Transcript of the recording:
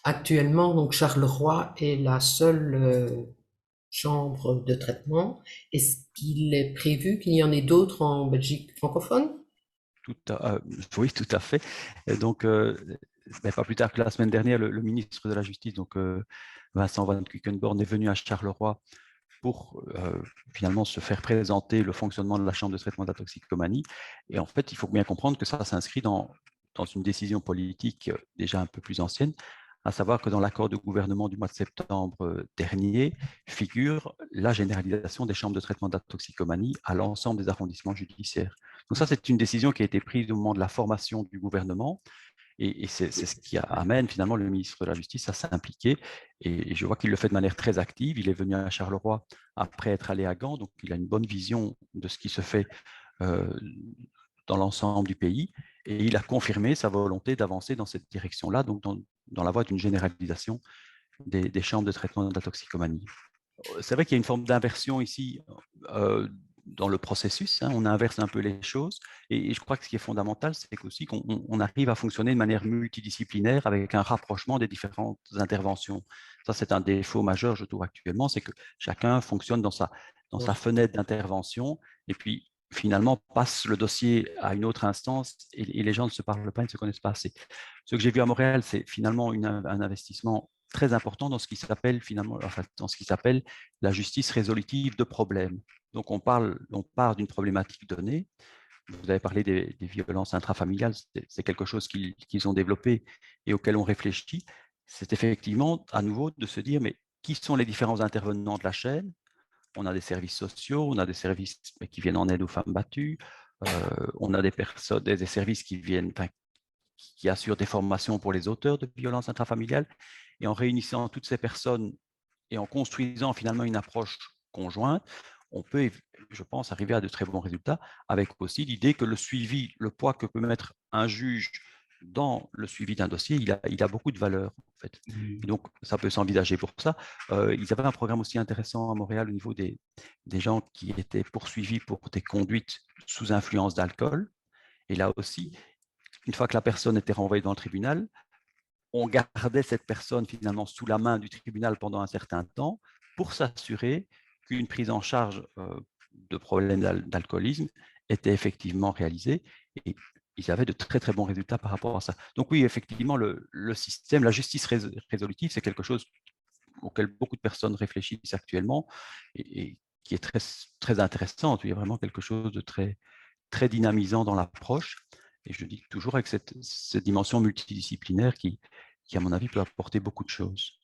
Actuellement, donc Charleroi est la seule chambre de traitement. Est-ce qu'il est prévu qu'il y en ait d'autres en Belgique francophone? Oui, tout à fait. Et donc, ben, pas plus tard que la semaine dernière, le ministre de la Justice, donc Vincent Van Quickenborne, est venu à Charleroi pour finalement se faire présenter le fonctionnement de la chambre de traitement de la toxicomanie. Et en fait, il faut bien comprendre que ça s'inscrit dans une décision politique déjà un peu plus ancienne, à savoir que dans l'accord de gouvernement du mois de septembre dernier figure la généralisation des chambres de traitement de la toxicomanie à l'ensemble des arrondissements judiciaires. Donc ça, c'est une décision qui a été prise au moment de la formation du gouvernement et c'est ce qui amène finalement le ministre de la Justice à s'impliquer. Et je vois qu'il le fait de manière très active. Il est venu à Charleroi après être allé à Gand, donc il a une bonne vision de ce qui se fait euh, dans l'ensemble du pays. Et il a confirmé sa volonté d'avancer dans cette direction-là, donc dans la voie d'une généralisation des chambres de traitement de la toxicomanie. C'est vrai qu'il y a une forme d'inversion ici dans le processus, hein, on inverse un peu les choses, et je crois que ce qui est fondamental, c'est aussi qu'on arrive à fonctionner de manière multidisciplinaire avec un rapprochement des différentes interventions. Ça, c'est un défaut majeur, je trouve, actuellement, c'est que chacun fonctionne dans sa fenêtre d'intervention, et puis finalement passe le dossier à une autre instance, et les gens ne se parlent pas, ils ne se connaissent pas assez. Ce que j'ai vu à Montréal, c'est finalement un investissement très important dans ce qui s'appelle finalement, enfin, dans ce qui s'appelle la justice résolutive de problèmes. Donc on part d'une problématique donnée. Vous avez parlé des violences intrafamiliales, c'est quelque chose qu'ils ont développé et auquel on réfléchit. C'est effectivement à nouveau de se dire, mais qui sont les différents intervenants de la chaîne? On a des services sociaux, on a des services qui viennent en aide aux femmes battues, on a des personnes, des services qui viennent, enfin, qui assurent des formations pour les auteurs de violences intrafamiliales. Et en réunissant toutes ces personnes et en construisant finalement une approche conjointe, on peut, je pense, arriver à de très bons résultats, avec aussi l'idée que le suivi, le poids que peut mettre un juge dans le suivi d'un dossier, il a beaucoup de valeur, en fait. Et donc, ça peut s'envisager pour ça. Ils avaient un programme aussi intéressant à Montréal au niveau des gens qui étaient poursuivis pour des conduites sous influence d'alcool. Et là aussi, une fois que la personne était renvoyée devant le tribunal, on gardait cette personne finalement sous la main du tribunal pendant un certain temps pour s'assurer qu'une prise en charge de problèmes d'alcoolisme était effectivement réalisée et ils avaient de très très bons résultats par rapport à ça. Donc oui, effectivement, le système, la justice résolutive, c'est quelque chose auquel beaucoup de personnes réfléchissent actuellement et qui est très, très intéressant. Il y a vraiment quelque chose de très, très dynamisant dans l'approche. Et je dis toujours avec cette dimension multidisciplinaire qui, à mon avis, peut apporter beaucoup de choses.